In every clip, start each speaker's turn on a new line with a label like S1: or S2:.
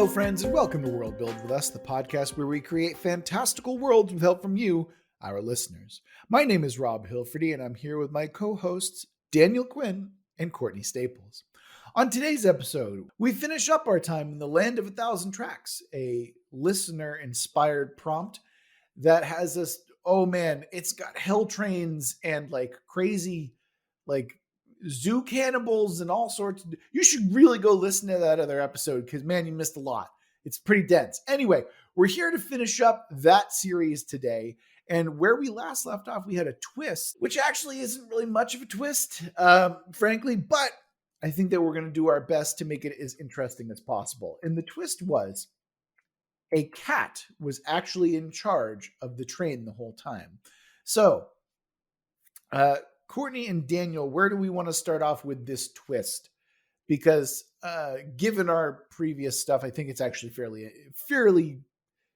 S1: Hello, friends, and welcome to Worldbuild with us, the podcast where we create fantastical worlds with help from you, our listeners. My name is Rob Hilferty, and I'm here with my co-hosts, Daniel Quinn and Courtney Staples. On today's episode, we finish up our time in the Land of 1,000 Tracks, a listener-inspired prompt that has us, oh man, it's got hell trains and crazy, zoo cannibals and all sorts. You should really go listen to that other episode because, man, you missed a lot. It's pretty dense. Anyway, we're here to finish up that series today. And where we last left off, we had a twist, which actually isn't really much of a twist, frankly, but I think that we're going to do our best to make it as interesting as possible. And the twist was a cat was actually in charge of the train the whole time. So, Courtney and Daniel, where do we want to start off with this twist? Because given our previous stuff, I think it's actually fairly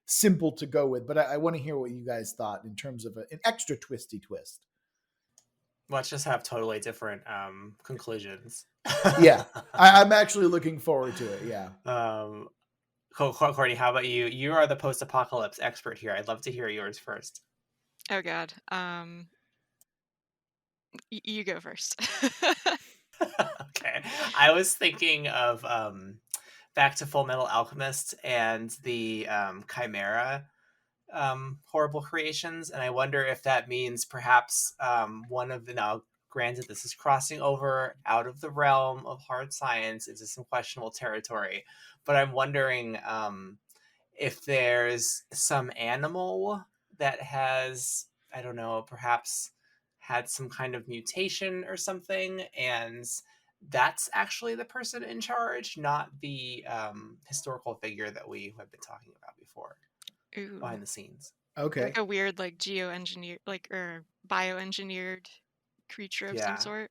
S1: simple to go with. But I want to hear what you guys thought in terms of an extra twisty twist.
S2: Let's just have totally different conclusions.
S1: Yeah, I'm actually looking forward to it. Yeah.
S2: Courtney, how about you? You are the post-apocalypse expert here. I'd love to hear yours first.
S3: Oh God. You go first.
S2: Okay. I was thinking of back to Full Metal Alchemist and the Chimera horrible creations, and I wonder if that means perhaps one of the, now granted this is crossing over out of the realm of hard science into some questionable territory, but I'm wondering if there's some animal that has, I don't know, perhaps had some kind of mutation or something, and that's actually the person in charge, not the historical figure that we have been talking about before.
S3: Ooh.
S2: Behind the scenes.
S1: Okay.
S3: Like a weird, geoengineered, or bioengineered creature of some sort.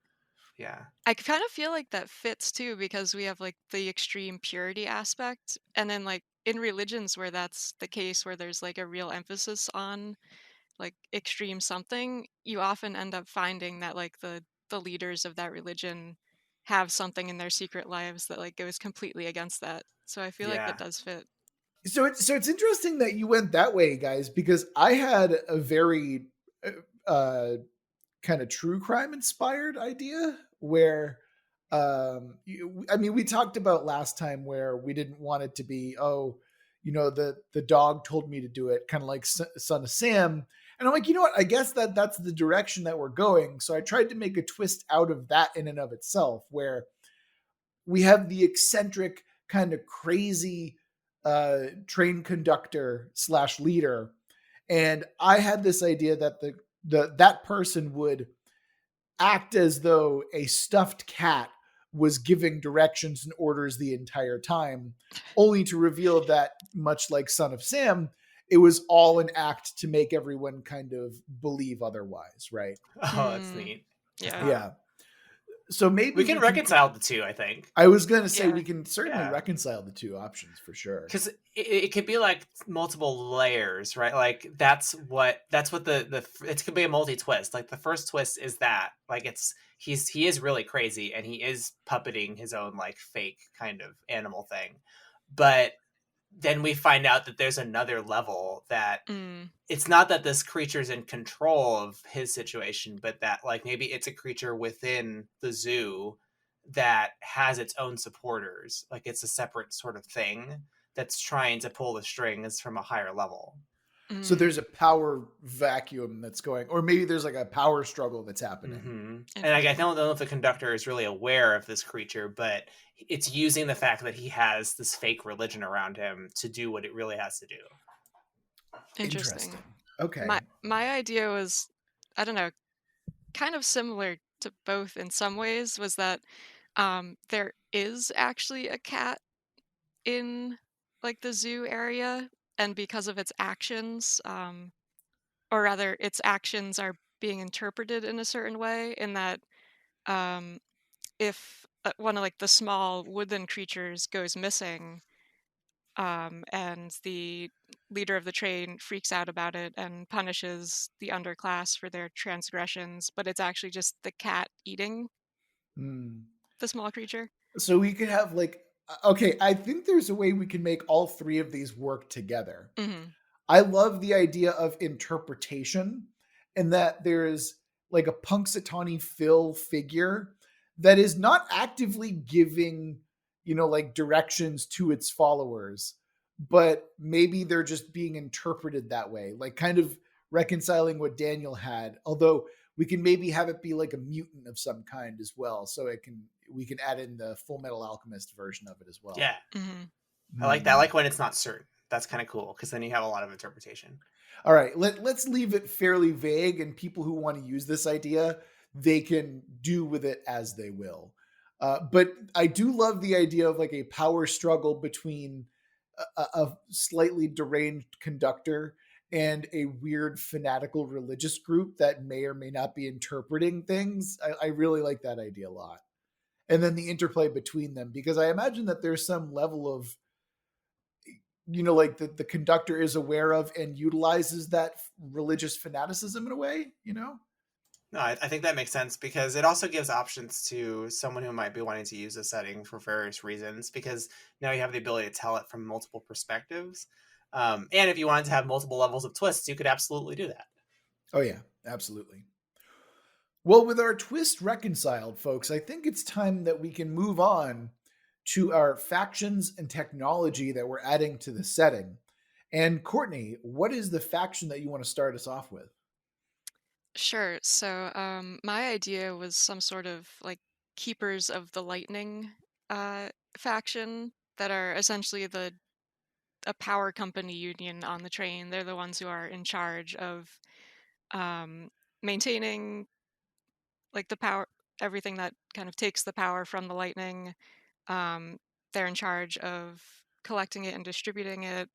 S2: Yeah.
S3: I kind of feel like that fits too, because we have the extreme purity aspect, and then in religions where that's the case, where there's a real emphasis on extreme something, you often end up finding that the leaders of that religion have something in their secret lives that goes completely against that. So I feel like that does fit.
S1: So it's interesting that you went that way, guys, because I had a very kind of true crime inspired idea where we talked about last time where we didn't want it to be, the dog told me to do it, kind of like Son of Sam. And I'm like, you know what? I guess that's the direction that we're going. So I tried to make a twist out of that in and of itself, where we have the eccentric kind of crazy train conductor / leader. And I had this idea that that person would act as though a stuffed cat was giving directions and orders the entire time, only to reveal that, much like Son of Sam, it was all an act to make everyone kind of believe otherwise, right?
S2: Oh, that's neat.
S1: Yeah. So maybe
S2: we can reconcile the two, I think.
S1: I was going to say we can certainly reconcile the two options for sure.
S2: Because it could be multiple layers, right? That's what it could be a multi-twist. The first twist is that he is really crazy and he is puppeting his own fake kind of animal thing. But then we find out that there's another level that it's not that this creature's in control of his situation, but that maybe it's a creature within the zoo that has its own supporters. It's a separate sort of thing that's trying to pull the strings from a higher level.
S1: So there's a power vacuum that's going, or maybe there's a power struggle that's happening.
S2: Mm-hmm. And I don't know if the conductor is really aware of this creature, but it's using the fact that he has this fake religion around him to do what it really has to do.
S3: Interesting.
S1: Okay.
S3: My idea was, I don't know, kind of similar to both in some ways, was that there is actually a cat in the zoo area, and because of its actions, or rather its actions are being interpreted in a certain way, in that if one of the small woodland creatures goes missing, and the leader of the train freaks out about it and punishes the underclass for their transgressions, but it's actually just the cat eating the small creature.
S1: So we could have Okay, I think there's a way we can make all three of these work together.
S3: Hmm.
S1: I love the idea of interpretation and that there's like a Punxsutawney Phil figure that is not actively giving, like directions to its followers, but maybe they're just being interpreted that way, like kind of reconciling what Daniel had. Although we can maybe have it be like a mutant of some kind as well, so we can add in the Full Metal Alchemist version of it as well.
S2: Yeah,
S3: Hmm.
S2: I like that. I
S1: Hmm.
S2: like when it's not certain. That's kind of cool because then you have a lot of interpretation.
S1: All right, let's leave it fairly vague, and people who want to use this idea, they can do with it as they will. But I do love the idea of like a power struggle between a slightly deranged conductor and a weird fanatical religious group that may or may not be interpreting things. I really like that idea a lot. And then the interplay between them, because I imagine that there's some level of, like the conductor is aware of and utilizes that religious fanaticism in a way.
S2: No, I think that makes sense because it also gives options to someone who might be wanting to use a setting for various reasons. Because now you have the ability to tell it from multiple perspectives, and if you wanted to have multiple levels of twists, you could absolutely do that.
S1: Oh yeah, absolutely. Well, with our twist reconciled, folks, I think it's time that we can move on to our factions and technology that we're adding to the setting. And Courtney, what is the faction that you want to start us off with?
S3: Sure. So, my idea was some sort of like keepers of the lightning faction that are essentially the a power company union on the train. They're the ones who are in charge of um, maintaining like the power, everything that kind of takes the power from the lightning. Um, they're in charge of collecting it and distributing it,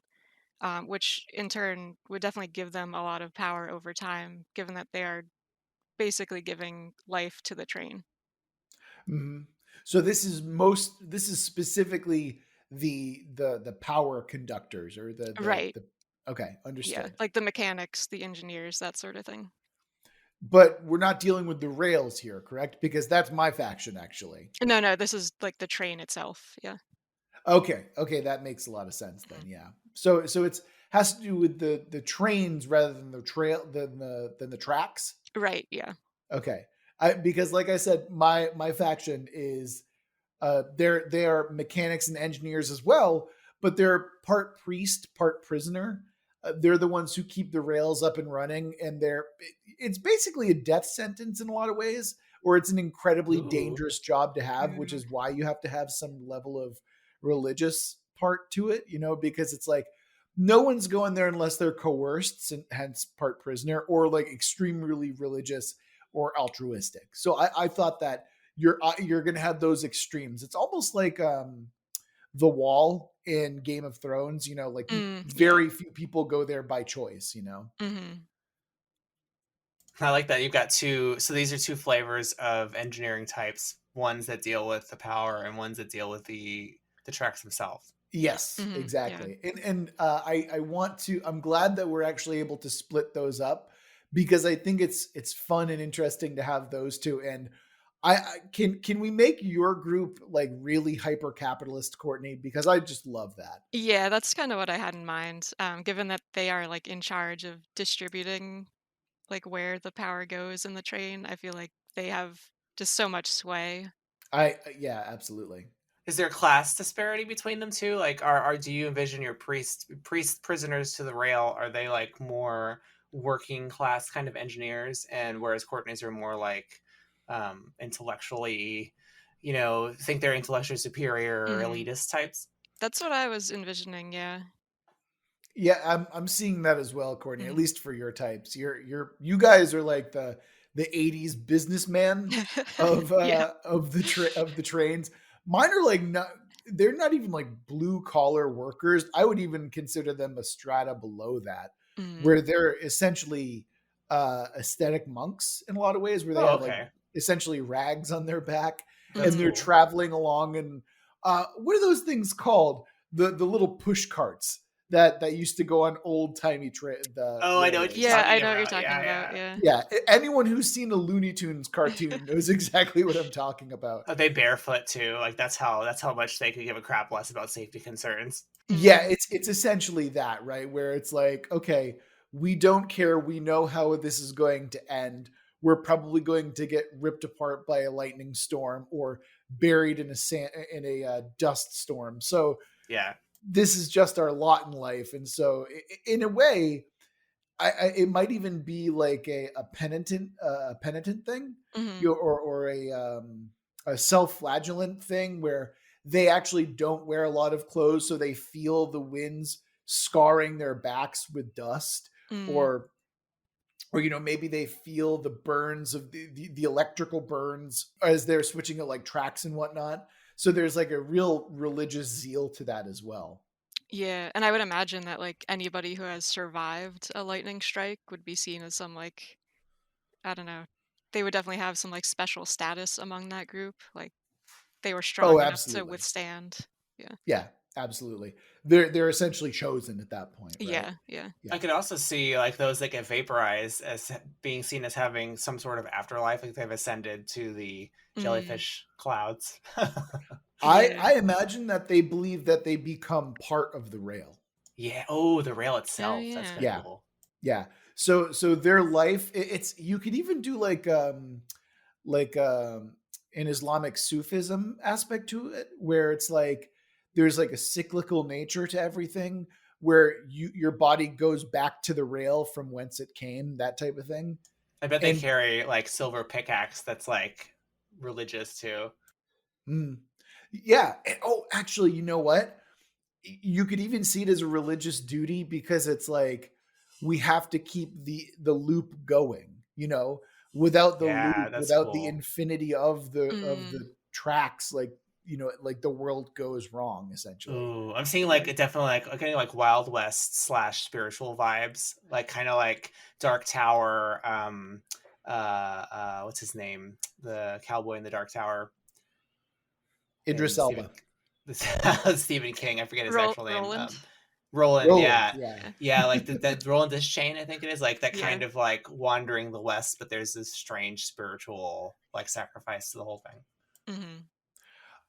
S3: which in turn would definitely give them a lot of power over time, given that they are basically giving life to the train.
S1: Mhm. So this is specifically the power conductors or
S3: Right.
S1: the okay,
S3: Yeah.
S1: understood.
S3: Like the mechanics, the engineers, that sort of thing.
S1: But we're not dealing with the rails here, correct? Because that's my faction actually.
S3: No, no, this is like the train itself. Yeah.
S1: Okay, okay, that makes a lot of sense then.
S3: Mhm.
S1: Yeah. So it's has to do with the trains rather than the trail than the tracks.
S3: Right. Yeah.
S1: Okay. Because like I said, my faction is they are mechanics and engineers as well, but they're part priest, part prisoner. They're the ones who keep the rails up and running, and it's basically a death sentence in a lot of ways, or it's an incredibly
S2: Ooh.
S1: dangerous job to have, which
S3: Mm,
S1: is why you have to have some level of religious part to it, because it's like no one's going there unless they're coerced, and hence part prisoner, or like extremely religious or altruistic. So I thought that you're gonna have those extremes. It's almost like the Wall in Game of Thrones. Like
S3: yeah.
S1: very few people go there by choice.
S3: Hmm.
S2: I like that you've got two. So these are two flavors of engineering types: ones that deal with the power and ones that deal with the tracks themselves.
S1: Yes,
S3: Hmm. Yeah.
S1: exactly. And I want to. I'm glad that we're actually able to split those up because I think it's fun and interesting to have those two. And I can we make your group like really hyper capitalist, Courtney? Because I just love that.
S3: Yeah, that's kind of what I had in mind. Given that they are like in charge of distributing like where the power goes in the train, I feel like they have just so much sway.
S1: I Yeah, absolutely.
S2: Is there class disparity between them too? Like, are do you envision your priest prisoners to the rail? Are they like more working class kind of engineers, and whereas Courtney's are more like intellectually, think they're intellectually superior or
S3: Hmm.
S2: elitist types?
S3: That's what I was envisioning. Yeah.
S1: Yeah, I'm seeing that as well, Courtney. At
S3: Hmm.
S1: least for your types, you guys are like the '80s businessman
S3: Yeah.
S1: of the trains. Mine are like not. They're not even like blue collar workers. I would even consider them a strata below that,
S3: Hmm.
S1: where they're essentially aesthetic monks in a lot of ways, where they
S2: Oh,
S1: have like
S2: okay,
S1: essentially rags on their back
S2: that's
S1: and they're
S3: Hmm.
S2: cool.
S1: traveling along. And what are those things called? The little push carts that used to go on old timey
S2: I know what you're
S3: Yeah, I
S2: talking
S3: know what you're
S2: about.
S3: talking
S2: Yeah,
S3: about. Yeah.
S1: Yeah, anyone who's seen a Looney Tunes cartoon knows exactly what I'm talking about.
S2: Are they barefoot too? Like that's how much they could give a crap less about safety concerns.
S1: Yeah,
S3: Mhm.
S1: it's essentially that, right? Where it's like, okay, we don't care. We know how this is going to end. We're probably going to get ripped apart by a lightning storm or buried in a dust storm. So
S2: Yeah.
S1: this is just our lot in life. And so, in a way, it might even be like a penitent thing,
S3: Mhm.
S1: or a self-flagellant thing where they actually don't wear a lot of clothes, so they feel the winds scarring their backs with dust,
S3: Mm.
S1: or maybe they feel the burns of the electrical burns as they're switching at like tracks and whatnot. So there's like a real religious zeal to that as well.
S3: Yeah, and I would imagine that like anybody who has survived a lightning strike would be seen as some like I don't know. They would definitely have some like special status among that group. Like they were
S1: Oh,
S3: strong enough to
S1: absolutely.
S3: withstand. Yeah.
S1: Yeah, absolutely. They're essentially chosen at that point, right?
S3: Yeah, yeah.
S1: Yeah.
S2: I could also see like those that get vaporized as being seen as having some sort of afterlife, like they've ascended to the
S3: Mm.
S2: jellyfish clouds.
S3: Yeah.
S1: I imagine that they believe that they become part of the rail.
S2: Yeah. Oh, the rail
S3: Oh
S2: itself. That's
S3: yeah.
S2: kind of
S1: Yeah.
S2: cool.
S1: Yeah. So their life, it's you could even do like an Islamic Sufism aspect to it, where it's like there's like a cyclical nature to everything, where your body goes back to the rail from whence it came, that type of thing.
S2: I bet they
S1: And
S2: carry like silver pickaxe that's like religious too.
S1: mm, yeah. Oh, actually, you know what? You could even see it as a religious duty, because it's like we have to keep the loop going, without the
S2: Yeah,
S1: loop,
S2: that's
S1: without the
S2: cool.
S1: infinity of the
S3: Mm.
S1: tracks, like like the world goes wrong essentially.
S2: Ooh, I'm seeing like
S1: Right.
S2: it definitely like getting like Wild West slash spiritual vibes, like kind of like Dark Tower. What's his name? The cowboy in the Dark Tower in
S1: Idris
S2: Stephen,
S1: Elba.
S2: Stephen King. I forget his
S3: Ro-
S2: actual name.
S3: Roland.
S2: Roland.
S1: Roland,
S2: Yeah,
S1: yeah.
S3: Yeah.
S2: yeah, like that Roland Dish chain. I think it is like that
S3: Yeah.
S2: kind of like wandering the West, but there's this strange spiritual like sacrifice to the whole thing.
S3: Mhm.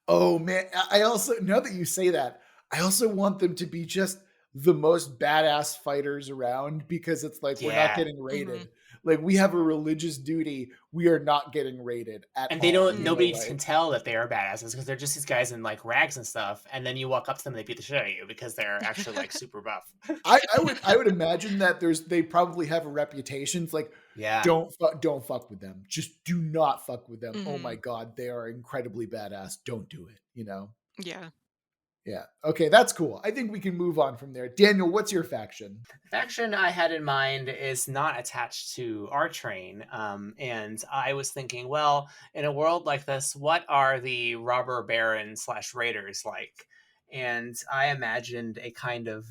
S1: Oh man, I also, now that you say that, I also want them to be just the most badass fighters around, because it's like we're not
S2: Yeah.
S1: getting
S3: Mhm.
S1: raided. Like we have a religious duty. We are not getting raided at
S2: And they
S1: all.
S2: don't.
S3: Mm.
S2: Nobody
S1: Like
S2: can tell that they are badasses because they're just these guys in like rags and stuff. And then you walk up to them, they beat the shit out of you because they're actually like super buff.
S1: I would imagine that they probably have a reputation. It's like
S2: Yeah.
S1: don't fuck with them. Just do not fuck with them. Oh my
S3: Mhm.
S1: god, they are incredibly badass. Don't do it.
S3: Yeah.
S1: Yeah. Okay, that's cool. I think we can move on from there. Daniel, what's your faction?
S2: The faction I had in mind is not attached to our train. And I was thinking, well, in a world like this, what are the robber baron slash raiders like? And I imagined a kind of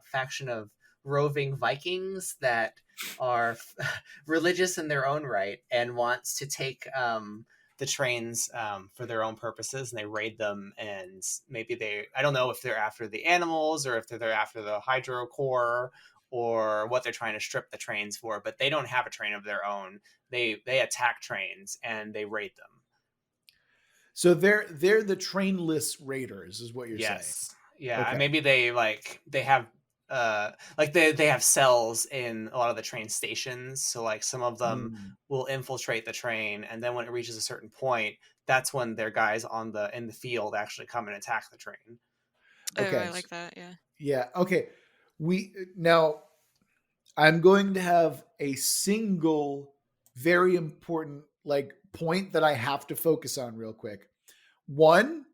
S2: faction of roving Vikings that are religious in their own right and wants to take the trains for their own purposes, and they raid them, and maybe I don't know if they're after the animals or if they're after the hydro core or what they're trying to strip the trains for, but they don't have a train of their own. They attack trains and they raid them.
S1: So they're the trainless raiders, is what you're saying.
S2: Yes. Yeah, and
S1: Okay.
S2: maybe they have like they have cells in a lot of the train stations, so like some of them
S1: Hmm.
S2: will infiltrate the train, and then when it reaches a certain point, that's when their guys in the field actually come and attack the train.
S3: Oh,
S1: Okay.
S3: I like that. Yeah.
S1: Yeah. Okay. We now I'm going to have a single very important like point that I have to focus on real quick. One,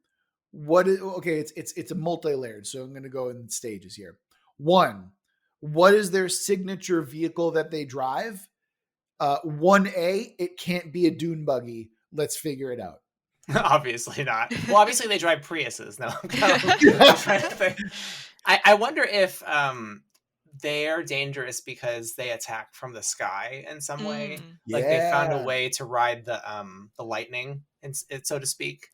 S1: okay, it's a multi-layered, so I'm going to go in stages here. One, what is their signature vehicle that they drive? 1A, it can't be a dune buggy. Let's figure it out.
S2: Obviously not. Well, obviously they drive Priuses. No, I'm trying to think. I wonder if they're dangerous because they attack from the sky in some way.
S3: Mm.
S2: Like they found a
S1: Yeah.
S2: way to ride the lightning, so to speak.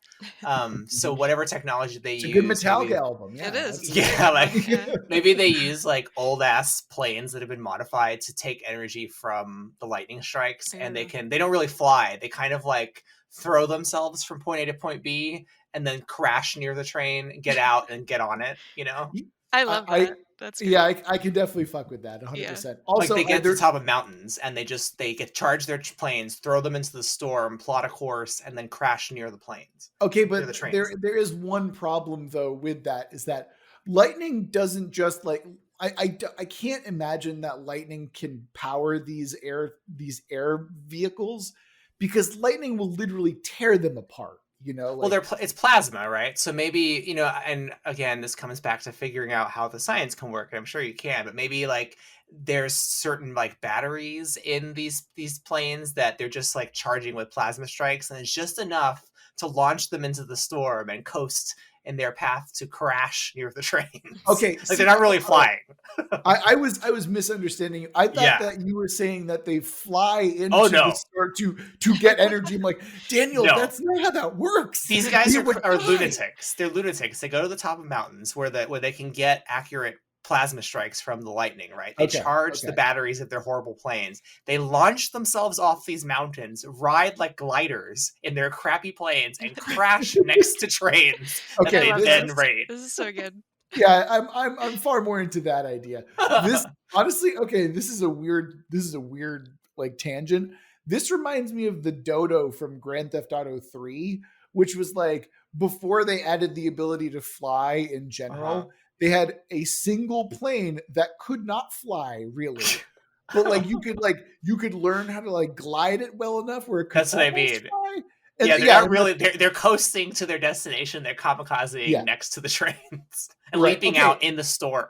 S2: So whatever technology they
S1: It's a good
S2: use,
S1: Metallica
S2: maybe,
S1: album. Yeah,
S3: It is.
S1: that's-
S2: yeah, like
S3: Yeah.
S2: maybe they use like old ass planes that have been modified to take energy from the lightning strikes, and
S3: Ooh.
S2: they don't really fly. They kind of like throw themselves from point A to point B and then crash near the train, get out and get on it, you know?
S3: I love
S1: I
S3: that. That's
S1: yeah,
S3: great.
S1: I can definitely fuck with that
S3: Yeah.
S1: 100%.
S2: Like
S1: Also,
S2: they get to the
S1: there
S2: top of mountains and they get charge their planes, throw them into the storm, plot a course, and then crash near the planes,
S1: okay,
S2: near the
S1: but
S2: trains.
S1: there is one problem though with that is that lightning doesn't just like I can't imagine that lightning can power these air vehicles because lightning will literally tear them apart. You know,
S2: Well,
S1: like
S2: it's plasma, right? So maybe, you know, and again, this comes back to figuring out how the science can work. And I'm sure you can, but maybe like there's certain like batteries in these planes that they're just like charging with plasma strikes, and it's just enough to launch them into the storm and coast in their path to crash near the trains.
S1: okay,
S2: Like
S1: see,
S2: they're not really flying.
S1: I was misunderstanding you. I thought
S2: Yeah.
S1: that you were saying that they fly into
S2: Oh,
S1: the
S2: no.
S1: store to get energy. I'm like, Daniel,
S2: No.
S1: that's not how that works.
S2: These guys
S1: We would
S2: are
S1: die.
S2: lunatics. They're lunatics. They go to the top of mountains where they can get accurate plasma strikes from the lightning, right? They
S1: Okay,
S2: charge the
S1: okay.
S2: batteries of their horrible planes. They launch themselves off these mountains, ride like gliders in their crappy planes, and crash next to trains that
S1: Okay,
S2: they
S3: I love
S2: then
S3: this.
S2: raid.
S3: This is so good.
S1: Yeah, I'm far more into that idea. This honestly, okay, this is a weird like tangent. This reminds me of the dodo from Grand Theft Auto 3, which was like before they added the ability to fly in general, they had a single plane that could not fly really. But like you could learn how to like glide it well enough where it could
S2: That's what I
S1: almost
S2: mean.
S1: fly. And
S2: Yeah, they're not
S1: and
S2: really. They're coasting to their destination. They're kamikazing
S1: Yeah.
S2: next to the trains and
S1: Right,
S2: leaping
S1: okay.
S2: out in the storm.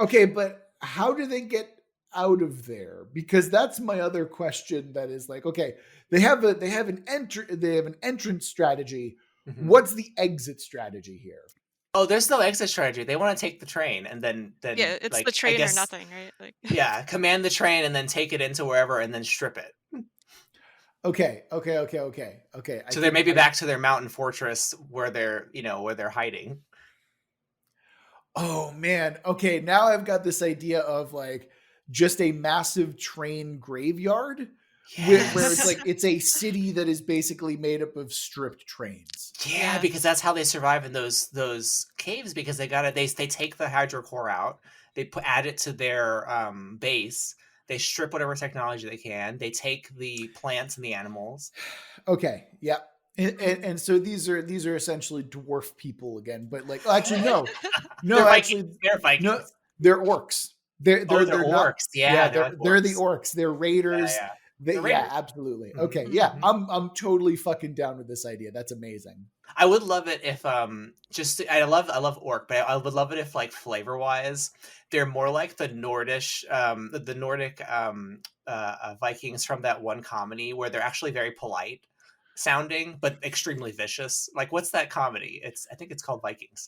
S1: Okay, but how do they get out of there? Because that's my other question. That is like, okay, they have an entrance strategy.
S2: Mhm.
S1: What's the exit strategy here?
S2: Oh, there's no exit strategy. They want to take the train and then
S3: Yeah, it's
S2: like
S3: the
S2: I
S3: train or
S2: guess
S3: nothing, right? Like
S2: yeah, command the train and then take it into wherever and then strip it.
S1: Okay. I
S2: So they're
S1: think
S2: maybe back to their mountain fortress where they're hiding.
S1: Oh man. Okay, now I've got this idea of like just a massive train graveyard where it's like it's a city that is basically made up of stripped trains.
S2: Yeah, because that's how they survive in those caves because they take the hydrocore out, they add it to their base, they strip whatever technology they can, they take the plants and the animals.
S1: Okay. Yeah. And so these are essentially dwarf people again, but like actually no,
S2: They're
S1: actually
S2: Vikings. They're Vikings.
S1: no, they're orcs. They're
S2: they're
S1: not,
S2: orcs. Yeah,
S1: they're the orcs. They're raiders.
S2: Yeah.
S1: They,
S2: They're
S1: yeah,
S2: raiders.
S1: absolutely.
S2: Mhm,
S1: Okay, yeah,
S2: mhm.
S1: I'm totally fucking down with this idea. That's amazing.
S2: I would love it if I love orc, but I would love it if like flavor wise they're more like the Nordish the Nordic Vikings from that one comedy where they're actually very polite sounding but extremely vicious. Like what's that comedy? I think it's called Vikings.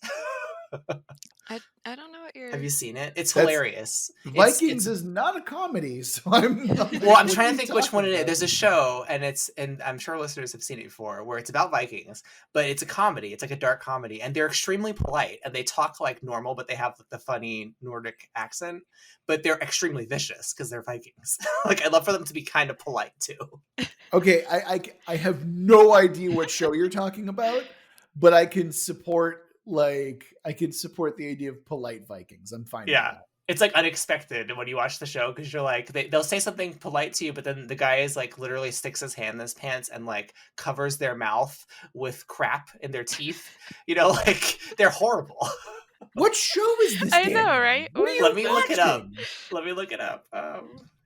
S3: I don't know what you're.
S2: Have you seen it? It's
S1: That's-
S2: hilarious.
S1: Vikings is not a comedy, so I'm like,
S2: Well, I'm
S1: what
S2: trying
S1: are
S2: to
S1: you
S2: think which one it
S1: talking
S2: is.
S1: about?
S2: There's a show, and I'm sure listeners have seen it before, where it's about Vikings, but it's a comedy. It's like a dark comedy, and they're extremely polite, and they talk like normal, but they have the funny Nordic accent, but they're extremely vicious because they're Vikings. Like I'd love for them to be kind of polite too.
S1: Okay, I have no idea what show you're talking about, but I can support the idea of polite Vikings. I'm fine
S2: Yeah.
S1: with that.
S2: It's like unexpected when you watch the show because you're like they'll say something polite to you, but then the guy is like literally sticks his hand in his pants and like covers their mouth with crap in their teeth. You know, like they're horrible.
S1: What show is this?
S3: I know,
S1: Daniel?
S3: right?
S1: What are you
S2: Let me look it up.
S1: watching?
S2: Let me look it up.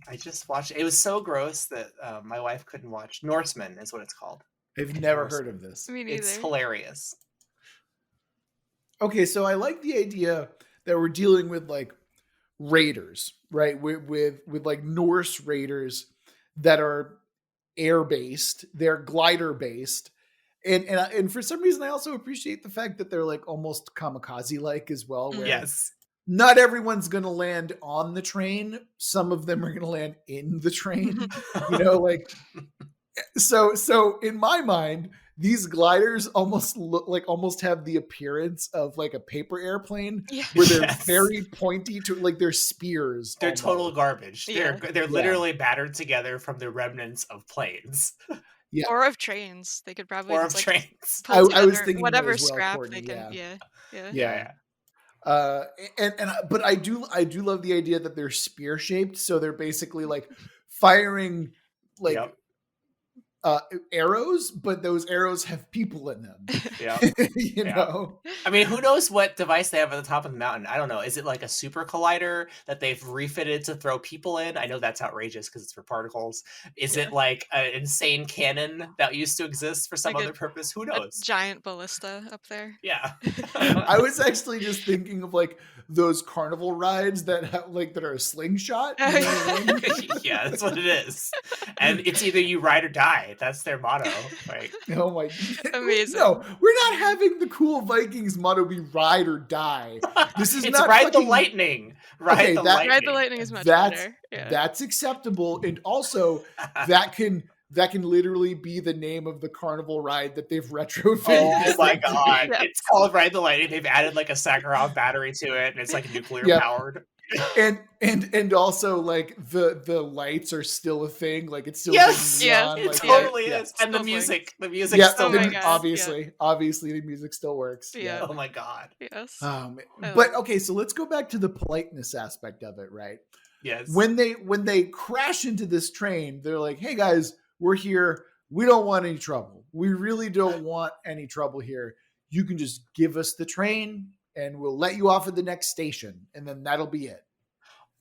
S2: I just watched it. It was so gross that my wife couldn't watch. Norseman is what it's called.
S1: I've never heard of this.
S3: Me neither.
S2: It's hilarious.
S1: Okay, so I like the idea that we're dealing with like raiders, right? With like Norse raiders that are air based, they're glider based, and for some reason I also appreciate the fact that they're like almost kamikaze like as well. Where
S2: Yes.
S1: not everyone's going to land on the train. Some of them are going to land in the train. You know, like so in my mind, these gliders almost have the appearance of like a paper airplane,
S3: Yeah.
S1: where they're
S2: Yes.
S1: very pointy to like they're spears.
S2: They're
S1: almost.
S2: total garbage.
S3: Yeah.
S2: They're literally battered together from the remnants of planes
S1: Yeah.
S3: Or of trains. They could probably
S2: or
S3: just
S2: of
S3: like
S2: trains.
S3: put
S1: I
S3: together
S1: was thinking that
S3: whatever
S1: as well,
S3: scrap
S1: Courtney.
S3: they can.
S1: Yeah.
S3: Yeah.
S1: Yeah. But I do love the idea that they're spear shaped, so they're basically like firing like
S2: Yep.
S1: arrows, but those arrows have people in them.
S2: Yeah.
S1: You
S2: Yeah.
S1: know?
S2: I mean, who knows what device they have at the top of the mountain? I don't know. Is it like a super collider that they've refitted to throw people in? I know that's outrageous because it's for particles. Is
S3: Yeah.
S2: it like an insane cannon that used to exist for some
S3: Like
S2: other purpose? Who
S3: A
S2: knows?
S3: giant ballista up there.
S2: Yeah.
S1: I was actually just thinking of like those carnival rides that have like that are a slingshot. You know what I mean?
S2: Yeah, that's what it is. And it's either you ride or die. That's their motto. Like,
S1: Oh my!
S3: Amazing.
S1: No, we're not having the cool Vikings motto be ride or die. This is
S2: it's
S1: not
S2: ride
S1: fucking,
S2: the lightning. Ride
S1: Okay,
S2: the
S1: that-
S2: lightning.
S3: Ride the lightning is much
S1: That's
S3: better. Yeah.
S1: that's acceptable, and also that can literally be the name of the carnival ride that they've retrofitted.
S2: Oh my god.
S3: Yeah.
S2: It's called Ride the Lightning. They've added like a Sakharov battery to it, and it's like nuclear
S1: Yep.
S2: powered.
S1: and also like the lights are still a thing, like it's still
S2: Yes,
S1: being
S3: yes,
S1: neon,
S2: It
S1: like,
S2: totally
S1: yeah.
S2: is. And the
S3: Still
S2: music. The music
S1: Yeah,
S2: still
S3: Oh my
S2: works.
S3: God.
S1: obviously the music still works.
S3: Yeah.
S2: Oh my god.
S3: Yes.
S1: But okay, so let's go back to the politeness aspect of it, right?
S2: Yes.
S1: When they crash into this train, they're like, "Hey guys, we're here. We don't want any trouble. We really don't want any trouble here. You can just give us the train and we'll let you off at the next station, and then that'll be it."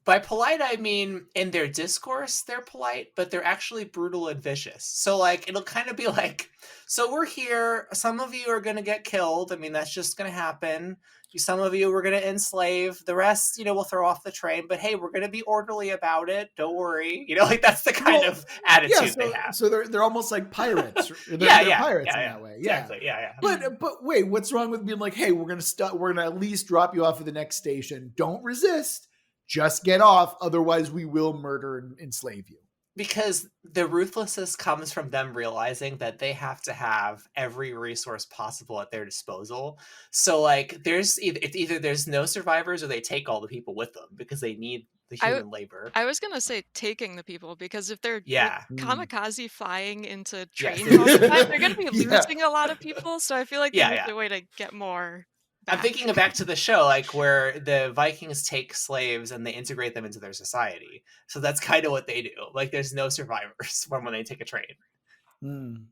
S2: By polite, I mean in their discourse, they're polite, but they're actually brutal and vicious. So, like, it'll kind of be like, so we're here. Some of you are going to get killed. I mean, that's just going to happen. Some of you we're going to enslave. The rest, we'll throw off the train. But hey, we're going to be orderly about it. Don't worry. Like that's the kind of attitude they have.
S1: So they're almost like pirates. They're pirates in that way. Yeah.
S2: Exactly. Yeah.
S1: But wait, what's wrong with being like, "Hey, we're gonna at least drop you off at the next station. Don't resist. Just get off, otherwise we will murder and enslave you."
S2: Because the ruthlessness comes from them realizing that they have to have every resource possible at their disposal. So, like, it's either there's no survivors or they take all the people with them because they need the human labor.
S3: I was gonna say taking the people, because if they're
S2: Yeah.
S3: kamikaze flying into trains
S2: Yes.
S3: all the time, they're gonna be
S1: Yeah.
S3: losing a lot of people. So I feel like they need a way to get more
S2: I'm
S3: back.
S2: thinking back to the show, like where the Vikings take slaves and they integrate them into their society. So that's kind of what they do. Like, there's no survivors when they take a train.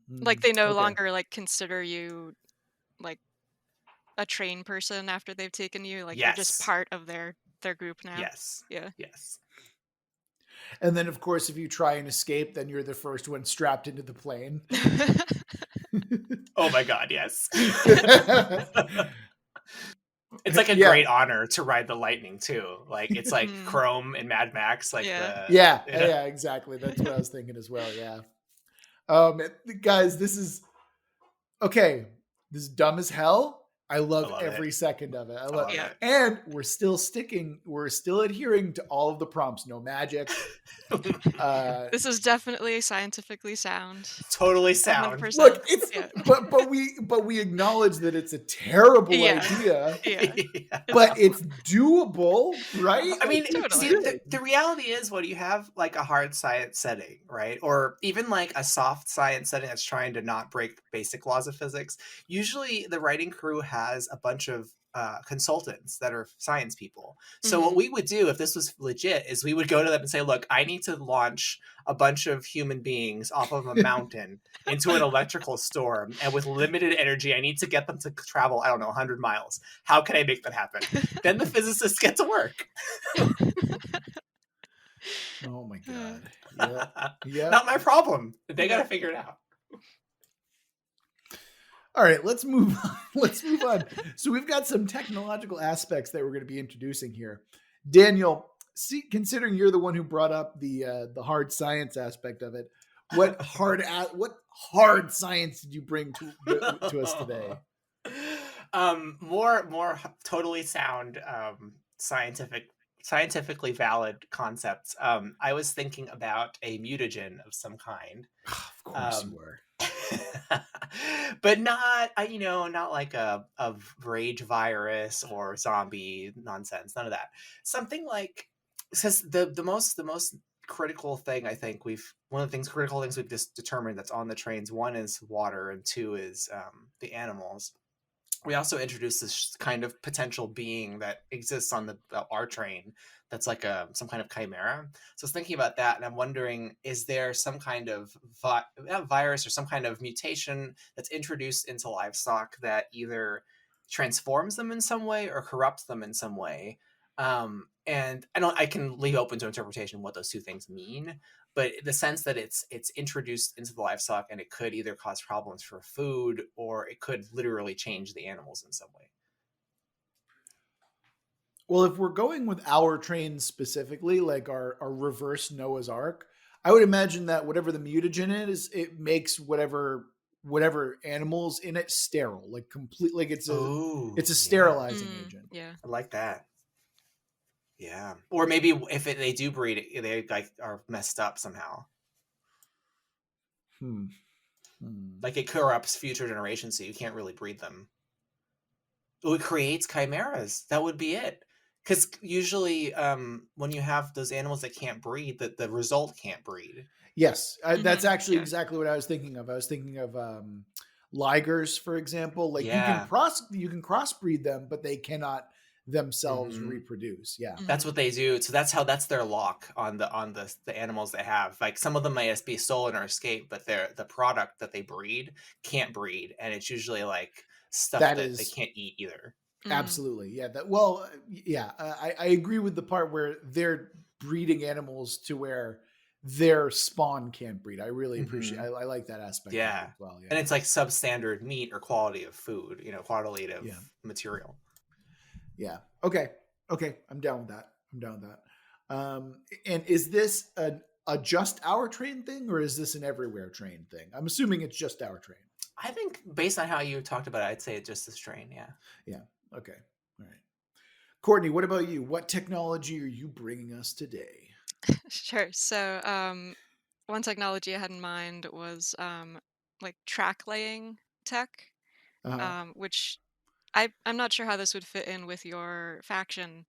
S3: Like they no
S1: Okay.
S3: longer like consider you like a train person after they've taken you. Like you're just
S2: Yes.
S3: part of their group now.
S2: Yes.
S3: Yeah.
S2: Yes.
S1: And then, of course, if you try and escape, then you're the first one strapped into the plane.
S2: Oh my god, yes. It's like a
S1: Yeah.
S2: great honor to ride the lightning too. Like, it's like
S3: Mhm.
S2: Chrome and Mad Max. Like,
S3: Yeah.
S1: Yeah, exactly. That's what I was thinking as well. Yeah. Guys, this is okay. This is dumb as hell. I love
S2: love
S1: every second of it. I love
S2: love
S1: it.
S2: it.
S1: And we're still adhering to all of the prompts. No magic.
S3: This is definitely scientifically sound.
S2: Totally sound.
S3: 100%.
S1: Look, it's
S3: Yeah.
S1: but we acknowledge that it's a terrible
S3: Yeah.
S1: idea,
S3: Yeah.
S1: but it's doable, right?
S2: I mean,
S3: Totally.
S2: see, the reality is, what do you have, like a hard science setting, right? Or even like a soft science setting that's trying to not break basic laws of physics. Usually the writing crew has a bunch of consultants that are science people. So what we would do if this was legit is we would go to them and say, look, I need to launch a bunch of human beings off of a mountain into an electrical storm, and with limited energy, I need to get them to travel, I don't know, 100 miles. How can I make that happen? Then the physicists get to work.
S1: Oh my god. Yeah.
S2: Not my problem. They got to figure it out.
S1: All right, let's move on. Let's move on. So we've got some technological aspects that we're going to be introducing here. Daniel, considering you're the one who brought up the hard science aspect of it, what hard science did you bring to us today?
S2: More totally sound scientifically valid concepts. I was thinking about a mutagen of some kind.
S1: Of course you were.
S2: But not, not like a rage virus or zombie nonsense. None of that. Something like, says the most critical thing, I think one of the critical things we've just determined that's on the trains. One is water, and two is the animals. We also introduced this kind of potential being that exists on our train that's like some kind of chimera. So I was thinking about that, and I'm wondering, is there some kind of virus or some kind of mutation that's introduced into livestock that either transforms them in some way or corrupts them in some way? And I can leave open to interpretation what those two things mean, but the sense that it's introduced into the livestock and it could either cause problems for food or it could literally change the animals in some way.
S1: Well, if we're going with our trains specifically, like our reverse Noah's Ark, I would imagine that whatever the mutagen is, it makes whatever animals in it sterile, like complete, like it's a sterilizing agent.
S3: Yeah.
S2: I like that. Yeah. Or maybe if they do breed, they like are messed up somehow. Like it corrupts future generations, so you can't really breed them. Oh, it creates chimeras. That would be it. Because usually, when you have those animals that can't breed, the result can't breed.
S1: Yes, that's actually exactly what I was thinking of. I was thinking of ligers, for example. Like you can crossbreed them, but they cannot themselves reproduce. Yeah,
S2: that's what they do. So that's their lock on the animals they have. Like some of them might be stolen or escape, but the product that they breed can't breed, and it's usually like stuff that they can't eat either.
S1: Absolutely, yeah. I agree with the part where they're breeding animals to where their spawn can't breed. I really appreciate. I like that aspect.
S2: Yeah,
S1: as well. Yeah,
S2: and it's like substandard meat or quality of food. Quality of material.
S1: Yeah. Okay. I'm down with that. And is this a just our train thing, or is this an everywhere train thing? I'm assuming it's just our train.
S2: I think based on how you talked about it, I'd say it's just this train. Yeah.
S1: Yeah. Okay. All right. Courtney, what about you? What technology are you bringing us today?
S3: Sure. So, one technology I had in mind was like track laying tech, which I'm not sure how this would fit in with your faction,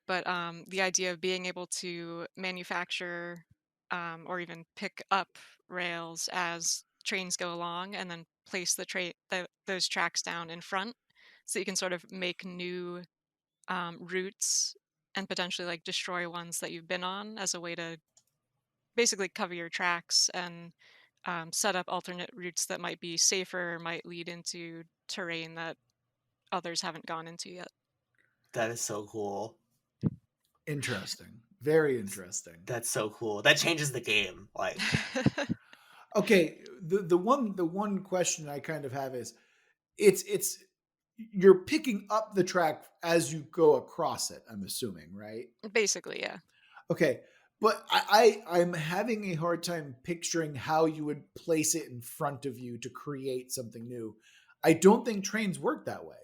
S3: but the idea of being able to manufacture or even pick up rails as trains go along and then place those tracks down in front so you can sort of make new routes and potentially like destroy ones that you've been on as a way to basically cover your tracks and set up alternate routes that might be safer, might lead into terrain that others haven't gone into yet.
S2: That is so cool.
S1: Interesting. Very interesting.
S2: That's so cool. That changes the game. Like,
S1: okay, the one question I kind of have is, it's you're picking up the track as you go across it. I'm assuming, right?
S3: Basically, yeah.
S1: Okay, but I'm having a hard time picturing how you would place it in front of you to create something new. I don't think trains work that way.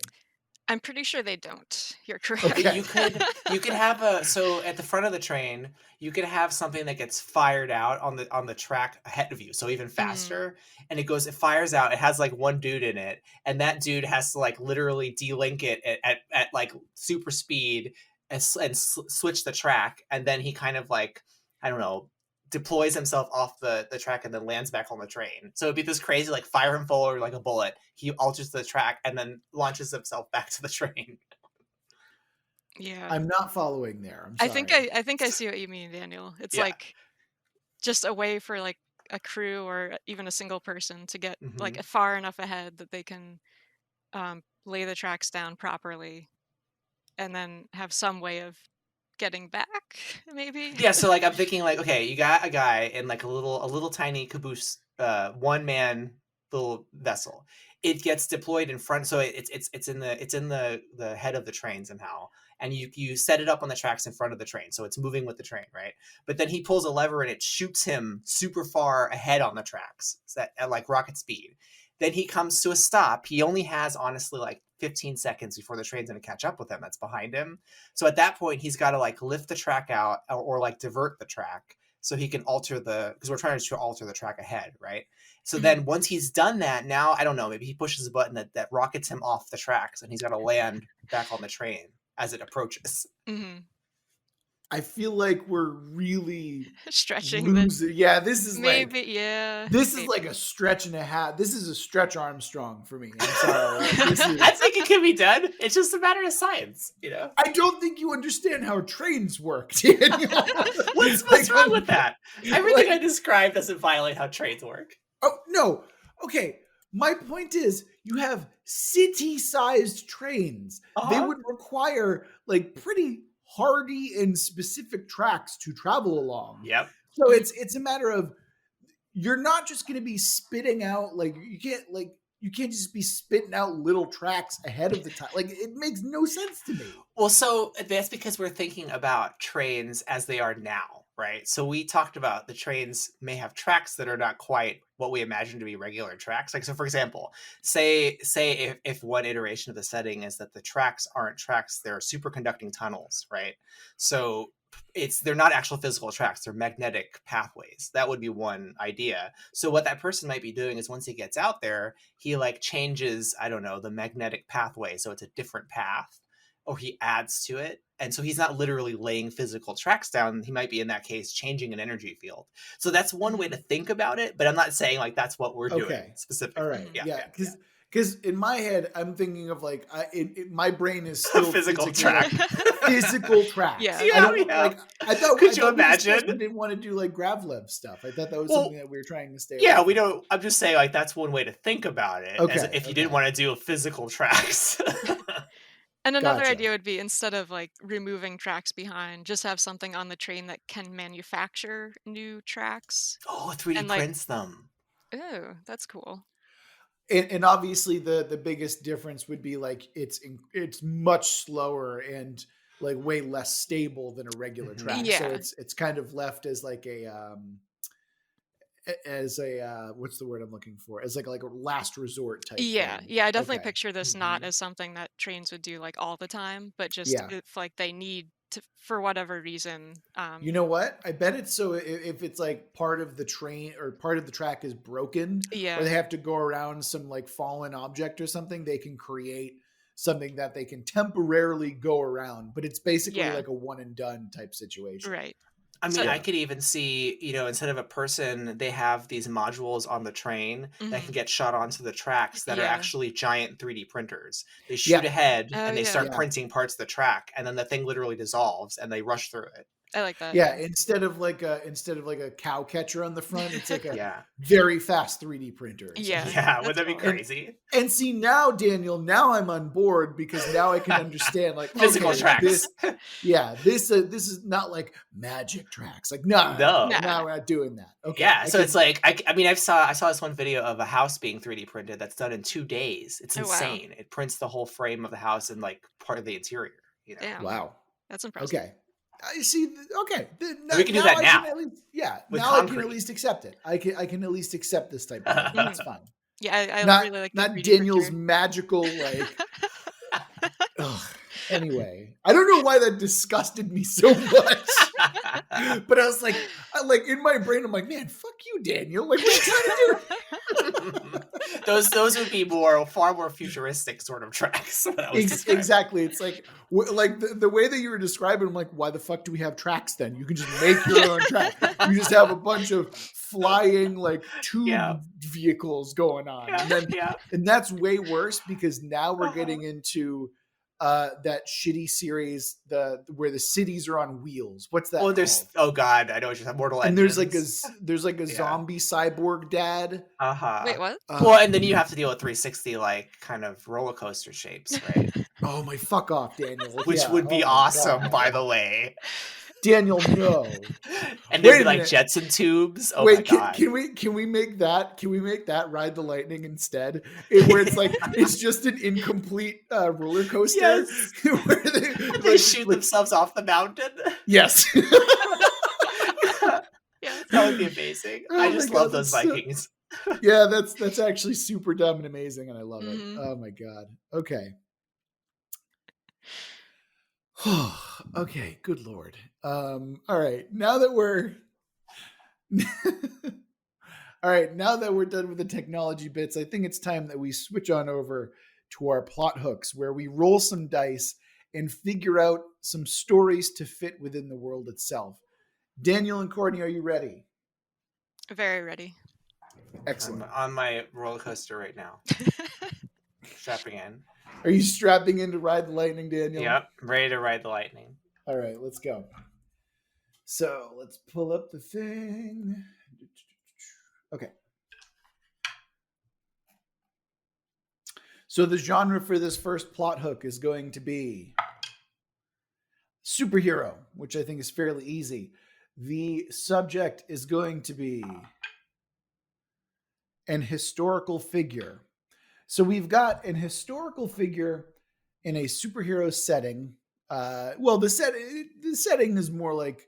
S3: I'm pretty sure they don't. You're correct.
S1: Okay.
S2: You could have so at the front of the train, you could have something that gets fired out on the track ahead of you, so even faster, and it fires out. It has like one dude in it, and that dude has to like literally delink it at like super speed and switch the track, and then he kind of like, I don't know, deploys himself off the track and then lands back on the train. So it'd be this crazy, like fire him forward like a bullet. He alters the track and then launches himself back to the train.
S3: Yeah.
S1: I'm not following there. I'm sorry.
S3: I think I see what you mean, Daniel. It's like just a way for like a crew or even a single person to get like far enough ahead that they can lay the tracks down properly and then have some way of getting back, maybe.
S2: Yeah, so like I'm thinking like, okay, you got a guy in like a little tiny caboose, one man little vessel. It gets deployed in front, so it's in the head of the train somehow, and you set it up on the tracks in front of the train, so it's moving with the train, right? But then he pulls a lever and it shoots him super far ahead on the tracks at like rocket speed. Then he comes to a stop. He only has honestly like 15 seconds before the train's going to catch up with him that's behind him. So at that point, he's got to like lift the track out or like divert the track so he can because we're trying to alter the track ahead, right? So
S3: Mhm.
S2: then once he's done that, now I don't know, maybe he pushes a button that rockets him off the tracks, and he's got to land back on the train as it approaches.
S3: Mhm.
S1: I feel like we're really
S3: Stretching the
S1: losing. Yeah, this is like
S3: maybe, yeah.
S1: this is
S3: Maybe.
S1: like a stretch and a half. This is a stretch Armstrong for me. I'm sorry. Like, this is.
S2: I think it can be done. It's just a matter of science, you know.
S1: I don't think you understand how trains work, Daniel.
S2: What's wrong with that? Everything I described doesn't violate how trains work.
S1: Oh no. Okay. My point is, you have city-sized trains. They
S2: Uh-huh.
S1: would require like pretty hardy and specific tracks to travel along.
S2: Yep.
S1: So it's a matter of, you're not just going to be spitting out, like, you can't just be spitting out little tracks ahead of the time. Like, it makes no sense to me.
S2: Well, so that's because we're thinking about trains as they are now, right? So we talked about the trains may have tracks that are not quite what we imagine to be regular tracks. Like, so for example, say if one iteration of the setting is that the tracks aren't tracks, they're superconducting tunnels, right? So they're not actual physical tracks, they're magnetic pathways. That would be one idea. So what that person might be doing is once he gets out there, he like changes, I don't know, the magnetic pathway so it's a different path, or he adds to it. And so he's not literally laying physical tracks down. He might be, in that case, changing an energy field. So that's one way to think about it, but I'm not saying like that's what we're doing specifically.
S1: All right.
S2: Yeah.
S1: Because in my head, I'm thinking of like, my brain is still
S2: Physical track.
S1: Physical tracks.
S3: Yeah.
S1: I don't like. I thought.
S2: Could you
S1: we
S2: imagine?
S1: didn't want to do like Gravlev stuff. I thought that was
S2: Well,
S1: something that we were trying to stay.
S2: Yeah,
S1: away
S2: we
S1: from.
S2: don't. I'm just saying, like, that's one way to think about it.
S1: Okay,
S2: As if you didn't want to do physical tracks.
S3: And another
S1: Gotcha.
S3: idea would be, instead of like removing tracks behind, just have something on the train that can manufacture new tracks.
S2: Oh, 3D
S3: And, like-
S2: prints them.
S3: Oh, that's cool.
S1: And obviously the biggest difference would be like it's much slower and like way less stable than a regular
S2: Mhm.
S1: track.
S3: Yeah.
S1: So it's kind of left as like what's the word I'm looking for? As like a last resort type
S3: Yeah,
S1: thing.
S3: yeah, I definitely
S1: Okay.
S3: picture this not
S2: Mhm.
S3: as something that trains would do like all the time, but just
S1: Yeah.
S3: if like they need to, for whatever reason.
S1: You know what? I bet it's so if it's like part of the train or part of the track is broken,
S3: Yeah.
S1: or they have to go around some like fallen object or something, they can create something that they can temporarily go around, but it's basically
S3: Yeah.
S1: like a one and done type situation.
S3: Right.
S2: I mean,
S3: So-
S2: I could even see, instead of a person, they have these modules on the train that can get shot onto the tracks that are
S3: Yeah.
S2: actually giant 3D printers. They shoot ahead
S3: Oh,
S2: and they
S3: yeah.
S2: start
S1: Yeah.
S2: printing parts of the track, and then the thing literally dissolves and they rush through it.
S3: I like that.
S1: Yeah, instead of like a cow catcher on the front, it's like a
S2: Yeah.
S1: very fast 3D printer.
S3: Yeah.
S2: Yeah, would
S3: that's
S2: that be
S3: cool.
S2: crazy?
S1: And see now, Daniel, now I'm on board because now I can understand like
S2: Physical
S1: okay,
S2: tracks.
S1: this is not like magic tracks. Like no,
S2: No.
S1: we're not doing that. Okay,
S2: Yeah, so it's like I saw this one video of a house being 3D printed that's done in 2 days. It's
S3: Oh, wow.
S2: insane. It prints the whole frame of the house and like part of the interior.
S3: Damn.
S1: wow.
S3: That's impressive.
S1: Okay, I see. Okay,
S2: We can do that now.
S1: At least, yeah,
S2: With
S1: now I can
S2: concrete.
S1: at least accept it. I can at least accept this type of thing. That's fine.
S3: Yeah, I
S1: Not
S3: really like the
S1: not
S3: 3D
S1: Daniel's
S3: printer.
S1: magical like. Ugh. Anyway, I don't know why that disgusted me so much. But I was like in my brain, I'm like, man, fuck you, Daniel. Like, what are you trying to do?
S2: those would be far more futuristic sort of tracks. That was described.
S1: Exactly. It's like the way that you were describing, I'm like, why the fuck do we have tracks then? You can just make your own track. You just have a bunch of flying like tube vehicles going on. And that's way worse because now we're getting into that shitty series, where the cities are on wheels. What's that?
S2: Oh, there's
S1: called?
S2: God, I know what you're talking. Mortal
S1: And
S2: Engines.
S1: there's like a zombie cyborg dad.
S3: Wait, what?
S2: Well, and then you have to deal with 360 like kind of roller coaster shapes, right?
S1: Oh my, fuck off, Daniel.
S2: Which would be awesome, by the way.
S1: Daniel, no.
S2: And there'd
S1: Wait
S2: be
S1: a
S2: like
S1: minute.
S2: Jetson tubes. Oh
S1: Wait,
S2: my God.
S1: can we make that Ride the Lightning instead? Where it's like it's just an incomplete roller coaster.
S2: Yes.
S1: Where
S2: They shoot themselves off the mountain.
S1: Yes.
S3: Yeah.
S2: That would be amazing.
S1: Oh
S2: I
S1: my
S2: just
S1: God,
S2: love those
S1: that's so-
S2: Vikings.
S1: Yeah, that's actually super dumb and amazing, and I love it.
S3: Mhm.
S1: Oh my God. Okay. Okay, good Lord. All right. Now that we're All right, now that we're done with the technology bits, I think it's time that we switch on over to our plot hooks, where we roll some dice and figure out some stories to fit within the world itself. Daniel and Courtney, are you ready?
S3: Very ready.
S1: Excellent.
S2: I'm on my roller coaster right now. Strapping in.
S1: Are you strapping in to ride the lightning, Daniel?
S2: Yep, ready to ride the lightning.
S1: All right, let's go. So let's pull up the thing. Okay. So the genre for this first plot hook is going to be superhero, which I think is fairly easy. The subject is going to be an historical figure. So we've got an historical figure in a superhero setting. The setting is more like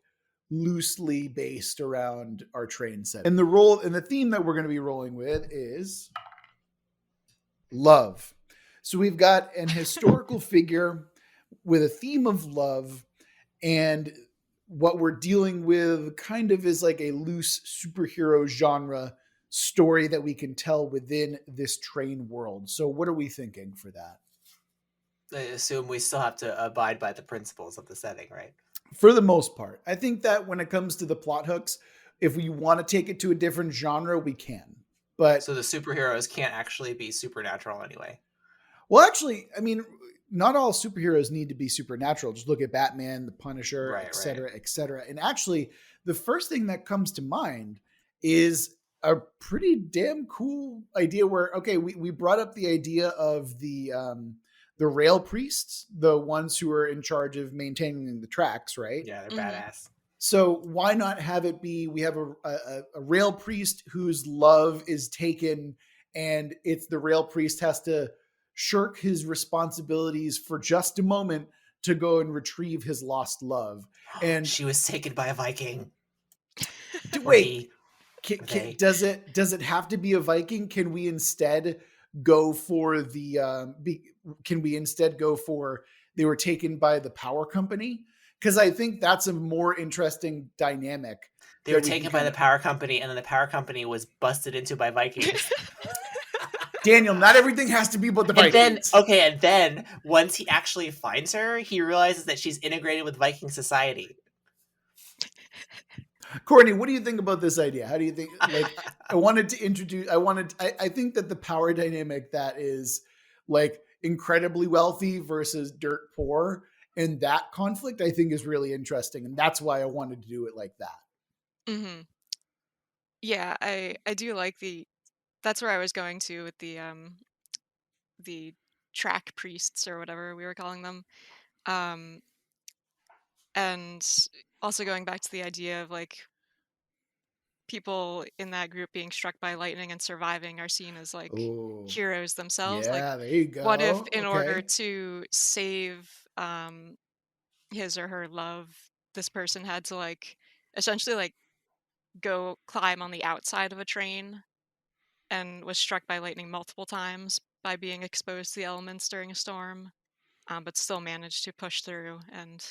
S1: loosely based around our train setting. And the theme that we're going to be rolling with is love. So we've got an historical figure with a theme of love, and what we're dealing with kind of is like a loose superhero genre story that we can tell within this train world. So what are we thinking for that?
S2: I assume we still have to abide by the principles of the setting, right?
S1: For the most part. I think that when it comes to the plot hooks, if we want to take it to a different genre, we can. But
S2: so the superheroes can't actually be supernatural anyway.
S1: Well, actually, I mean, not all superheroes need to be supernatural. Just look at Batman, the Punisher, et cetera, et cetera. And actually, the first thing that comes to mind is a pretty damn cool idea where, okay, we brought up the idea of the rail priests, the ones who are in charge of maintaining the tracks, right?
S2: Yeah, they're badass.
S1: So why not have it be, we have a rail priest whose love is taken, and it's the rail priest has to shirk his responsibilities for just a moment to go and retrieve his lost love. And
S2: she was taken by a Viking.
S1: Wait, does it have to be a Viking? Can we instead go for they were taken by the power company? Because I think that's a more interesting dynamic.
S2: They were taken by the power company, and then the power company was busted into by Vikings.
S1: Daniel, not everything has to be about the Vikings.
S2: And then once he actually finds her, he realizes that she's integrated with Viking society.
S1: Courtney, what do you think about this idea? How do you think? Like, I think that the power dynamic that is like incredibly wealthy versus dirt poor, and that conflict, I think, is really interesting, and that's why I wanted to do it like that.
S3: Mm-hmm. Yeah, I do like that's where I was going to with the track priests or whatever we were calling them. And also going back to the idea of like people in that group being struck by lightning and surviving are seen as like heroes themselves.
S1: Yeah,
S3: like,
S1: there you go.
S3: What if in order to save his or her love, this person had to like essentially like go climb on the outside of a train and was struck by lightning multiple times by being exposed to the elements during a storm, but still managed to push through and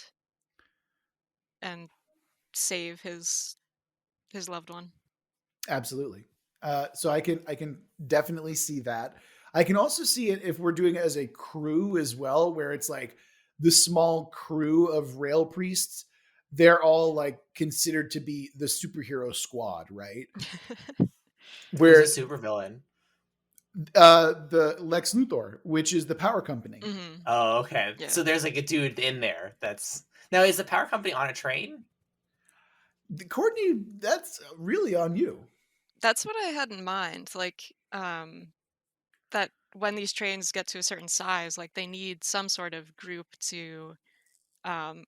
S3: save his loved one.
S1: Absolutely. So I can definitely see that. I can also see it if we're doing it as a crew as well, where it's like the small crew of rail priests. They're all like considered to be the superhero squad, right?
S2: Where's a super villain?
S1: The Lex Luthor, which is the power company.
S3: Mm-hmm.
S2: Oh, okay.
S3: Yeah.
S2: So there's like a dude in there. Now is the power company on a train?
S1: Courtney, that's really on you.
S3: That's what I had in mind. Like, that when these trains get to a certain size, like they need some sort of group to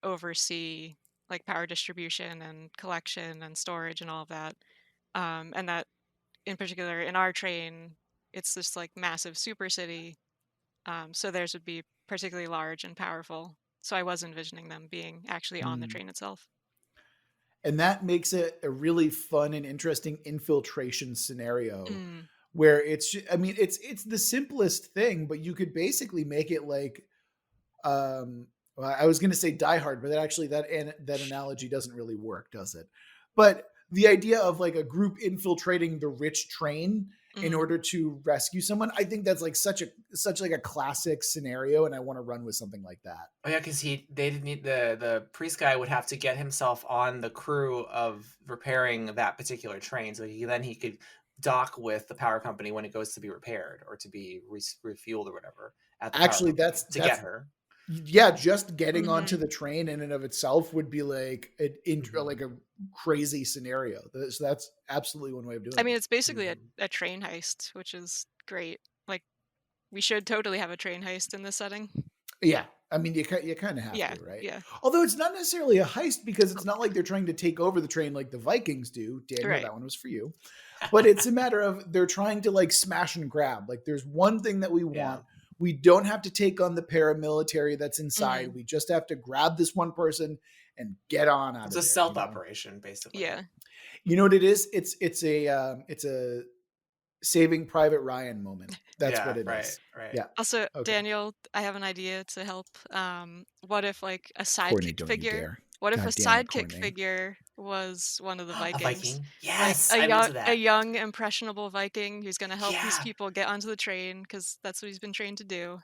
S3: oversee like power distribution and collection and storage and all of that. And that in particular in our train, it's this like massive super city. So theirs would be particularly large and powerful. So I was envisioning them being actually on the train itself.
S1: And that makes it a really fun and interesting infiltration scenario where it's the simplest thing, but you could basically make it like, I was going to say Die Hard, but that analogy doesn't really work, does it? But the idea of like a group infiltrating the rich train in
S3: Mhm.
S1: order to rescue someone, I think that's like such like a classic scenario, and I want to run with something like that.
S2: Oh yeah, because they didn't need the priest guy would have to get himself on the crew of repairing that particular train, so then he could dock with the power company when it goes to be repaired or to be refueled or whatever at the power
S1: Actually,
S2: company to
S1: that's
S2: get her.
S1: yeah, just getting onto
S3: Mhm.
S1: the train in and of itself would be like like a crazy scenario. So that's absolutely one way of doing
S3: I mean,
S1: it.
S3: it's basically
S2: Mhm.
S3: a train heist, which is great. Like, we should totally have a train heist in this setting.
S1: Yeah, I mean, you kind of have
S3: Yeah,
S1: to, right?
S3: yeah.
S1: Although it's not necessarily a heist because it's not like they're trying to take over the train like the Vikings do. Daniel,
S3: Right.
S1: that one was for you. But it's a matter of they're trying to like smash and grab. Like there's one thing that we
S2: Yeah.
S1: want. We don't have to take on the paramilitary that's inside.
S3: Mhm.
S1: We just have to grab this one person and get on out
S2: It's
S1: of
S2: a
S1: there.
S2: stealth operation, basically.
S3: Yeah.
S1: You know what it is? It's a Saving Private Ryan moment. That's what
S2: Yeah,
S1: it
S2: right,
S1: is.
S2: right.
S1: Yeah.
S3: Also,
S1: Okay.
S3: Daniel, I have an idea to help. What if like a
S1: Courtney,
S3: sidekick
S1: don't you
S3: figure?
S1: dare.
S3: What if a
S1: God damn it,
S3: sidekick
S1: Courtney.
S3: figure was one of the
S2: A
S3: Vikings?
S2: Viking?
S3: Like
S2: Yes, I'm into
S3: a
S2: that.
S3: young impressionable Viking who's going to help these
S2: Yeah.
S3: people get onto the train because that's what he's been trained to do.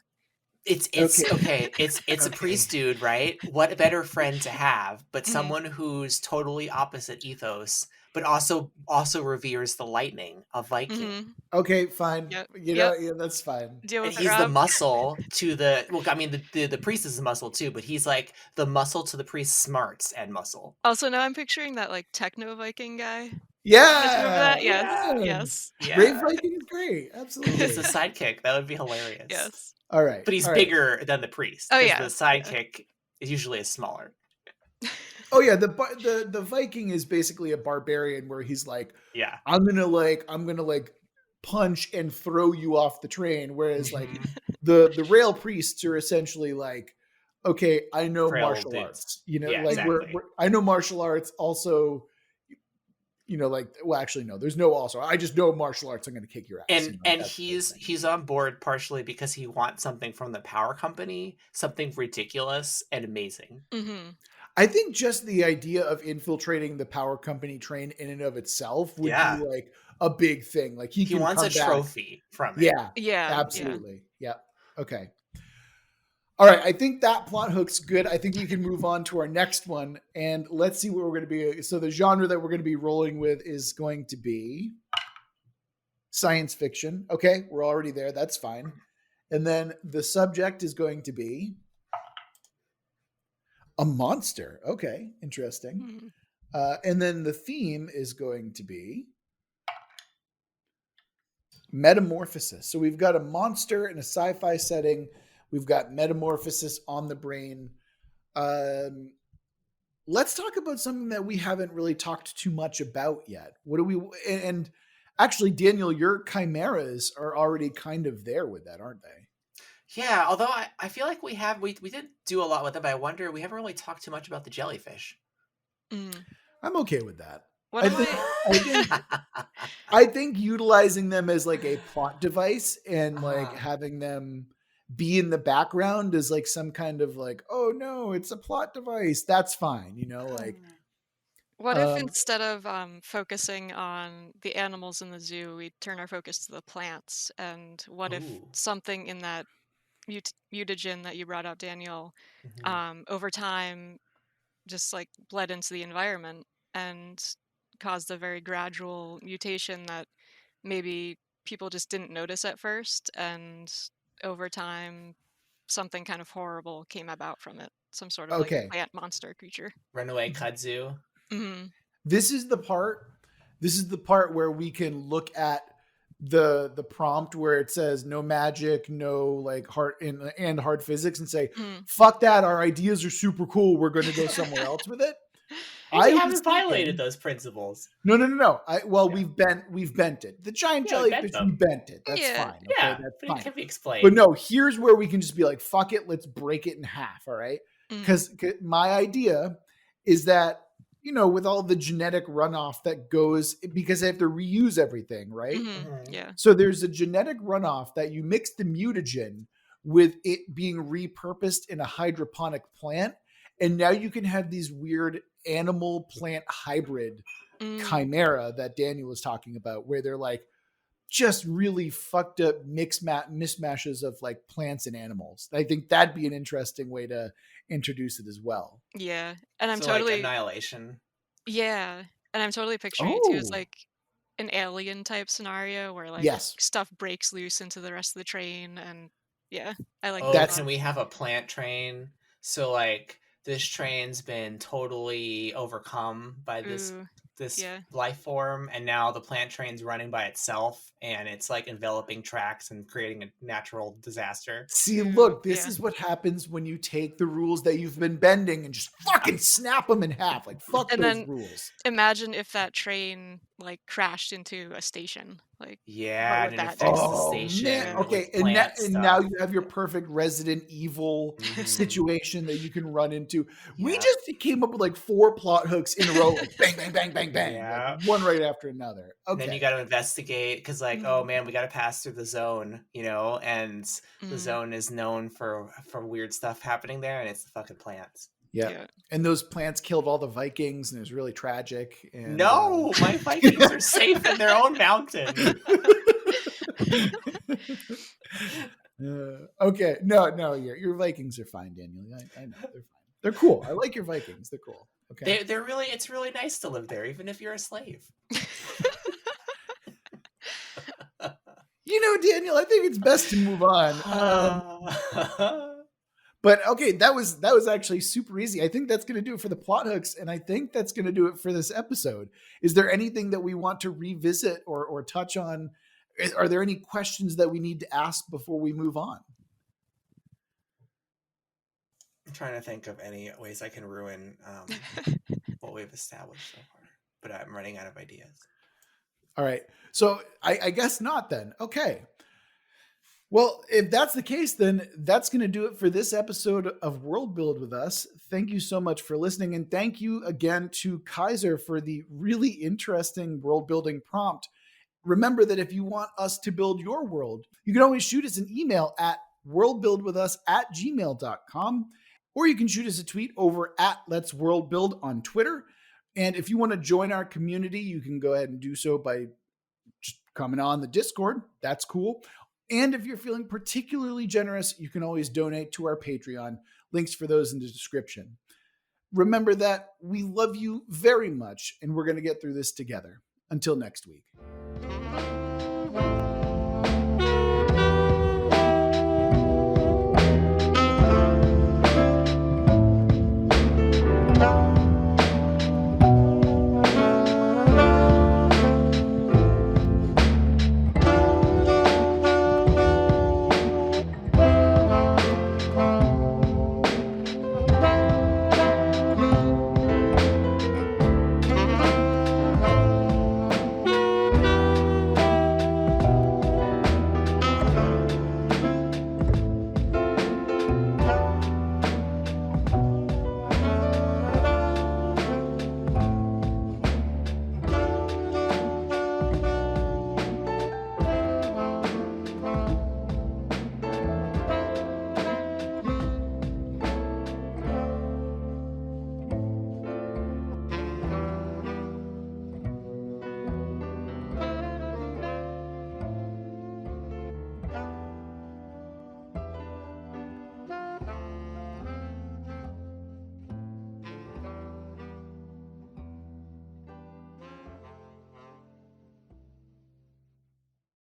S2: It's
S1: Okay.
S2: okay. It's a
S1: Okay.
S2: priest dude, right? What a better friend to have, but
S3: Mhm.
S2: someone who's totally opposite ethos, but also reveres the lightning, a Viking.
S3: Mhm.
S1: Okay, fine.
S3: Yep.
S1: You know,
S3: Yep.
S1: yeah, that's fine.
S3: Deal
S2: And
S3: with it,
S2: he's the
S3: Rob.
S2: muscle to the well, I mean the priest is the muscle too, but he's like the muscle to the priest's smarts and muscle.
S3: Also, now I'm picturing that like techno Viking guy. You guys remember
S1: Yeah.
S3: that? Yes.
S2: Yeah.
S1: Yeah.
S3: Yes.
S1: Brave
S2: Yeah.
S1: Viking is great.
S2: As a
S1: Absolutely.
S2: sidekick, that would be hilarious.
S3: Yes.
S1: All right.
S2: But he's
S1: All right.
S2: bigger than the priest
S3: Oh
S2: because the
S3: yeah. Yeah.
S2: sidekick is usually smaller.
S1: Oh yeah, the Viking is basically a barbarian where he's like,
S2: Yeah.
S1: I'm gonna like punch and throw you off the train. Whereas like
S2: Mhm.
S1: the rail priests are essentially like, okay, I know
S2: Frail
S1: martial
S2: dudes.
S1: arts. You know,
S2: Yeah,
S1: like
S3: Mhm.
S2: exactly.
S1: I know martial arts. Also, you know, like well, actually no, there's no also. I just know martial arts. I'm gonna kick your ass. You know, like
S2: And
S1: that's the thing.
S2: he's on board partially because he wants something from the power company, something ridiculous and amazing.
S3: Mhm.
S1: I think just the idea of infiltrating the power company train in and of itself would be
S2: Yeah.
S1: like a big thing. Like he
S2: He
S1: can
S2: wants a
S1: come back.
S2: trophy from it.
S1: Yeah,
S3: Yeah. Yeah.
S1: absolutely. Yeah. Okay. All right. I think that plot hook's good. I think we can move on to our next one and let's see what we're going to be. So the genre that we're going to be rolling with is going to be science fiction. Okay. We're already there. That's fine. And then the subject is going to be a monster. Okay. Interesting.
S3: Mhm.
S1: And then the theme is going to be metamorphosis. So we've got a monster in a sci-fi setting. We've got metamorphosis on the brain. Let's talk about something that we haven't really talked too much about yet. What do we? And actually, Daniel, your chimeras are already kind of there with that, aren't they?
S2: Yeah, although I feel like we did do a lot with them, but I wonder we haven't really talked too much about the jellyfish.
S3: Mhm.
S1: I'm okay with that.
S3: One
S1: I
S3: of
S1: think
S3: my
S1: I think utilizing them as like a plot device and like
S2: uh,
S1: having them be in the background is like some kind of like, oh no, it's a plot device. That's fine, you know, like
S3: what if
S1: um
S3: instead of focusing on the animals in the zoo, we turn our focus to the plants? And what if
S2: ooh.
S3: something in that mutagen that you brought up, Daniel,
S2: Mhm.
S3: over time just like bled into the environment and caused a very gradual mutation that maybe people just didn't notice at first, and over time something kind of horrible came about from it, some sort of like
S1: okay.
S3: plant monster creature.
S2: Runaway kudzu.
S3: Hmm.
S1: This is the part this is the part where we can look at the prompt where it says no magic, no like hard and hard physics and say,
S3: Hmm.
S1: fuck that, our ideas are super cool. We're going to go somewhere else with it.
S2: Hey, we
S1: I was
S2: haven't violated
S1: thinking
S2: those principles.
S1: no.
S2: Yeah.
S1: We've bent it. The giant
S2: Yeah, we bent
S1: jellyfish, we
S2: them.
S1: bent it. That's
S3: Yeah.
S1: fine. Okay,
S2: Yeah,
S1: that's
S2: but it
S1: fine.
S2: can be
S1: But
S2: explained.
S1: no, here's where we can just be like, fuck it, let's break it in half. All right,
S3: Hmm.
S1: because my idea is that with all the genetic runoff that goes because they have to reuse everything, right?
S3: Hmm.
S2: Mhm.
S3: Yeah.
S1: So there's a genetic runoff that you mix the mutagen with it being repurposed in a hydroponic plant. And now you can have these weird animal plant hybrid chimera that Daniel was talking about, where they're like just really fucked up mismatches of like plants and animals. I think that'd be an interesting way to introduce it as well.
S3: Yeah. And I'm
S2: So like
S3: totally
S2: Annihilation.
S3: Yeah. And I'm totally picturing it too as
S1: Oh,
S3: like an alien type scenario where like
S1: yes.
S3: stuff breaks loose into the rest of the train, and yeah, I like that
S2: Oh,
S1: That's
S3: thought.
S2: can we have a plant train? So like this train's been totally overcome by this
S3: Ooh,
S2: this
S3: yeah.
S2: life form, and now the plant train's running by itself, and it's like enveloping tracks and creating a natural disaster.
S1: See,
S3: Ooh,
S1: look, this
S3: yeah.
S1: is what happens when you take the rules that you've been bending and just fucking snap them in half. Like, fuck
S3: And
S1: those
S3: then
S1: rules.
S3: imagine if that train like crashed into a station. Like, what
S2: Yeah, and
S3: would
S2: it
S3: that
S2: infects
S3: do?
S2: the
S1: Oh man.
S3: Yeah.
S2: station
S1: Okay.
S2: with
S1: And,
S2: plant
S1: and now
S2: stuff.
S1: you have your perfect Resident Evil
S2: Hmm.
S1: situation that you can run into. We
S2: Yeah.
S1: just came up with like 4 plot hooks in a row, like bang, bang, bang, bang, bang, like
S2: Yeah.
S1: one right after another.
S2: And then
S1: Okay.
S2: you got to investigate because, like, oh
S3: Mm,
S2: man, we got to pass through the zone, and the
S3: mm,
S2: zone is known for weird stuff happening there, and it's the fucking plants.
S1: Yeah.
S3: yeah.
S1: And those plants killed all the Vikings, and it was really tragic. And
S2: No, my Vikings are safe in their own mountain.
S1: Okay, no, your Vikings are fine, Daniel. I know they're fine. They're cool. I like your Vikings. They're cool. Okay.
S2: They're really, it's really nice to live there, even if you're a slave.
S1: Daniel, I think it's best to move on. But okay, that was actually super easy. I think that's going to do it for the plot hooks, and I think that's going to do it for this episode. Is there anything that we want to revisit or touch on? Are there any questions that we need to ask before we move on?
S2: I'm trying to think of any ways I can ruin what we've established so far, but I'm running out of ideas.
S1: All right. So I guess not then. Okay. Well, if that's the case, then that's going to do it for this episode of Worldbuild with us. Thank you so much for listening. And thank you again to Kaiser for the really interesting world building prompt. Remember that if you want us to build your world, you can always shoot us an email at worldbuildwithus@gmail.com, or you can shoot us a tweet over at Let's World Build on Twitter. And if you want to join our community, you can go ahead and do so by just coming on the Discord. That's cool. And if you're feeling particularly generous, you can always donate to our Patreon. Links for those in the description. Remember that we love you very much, and we're going to get through this together. Until next week.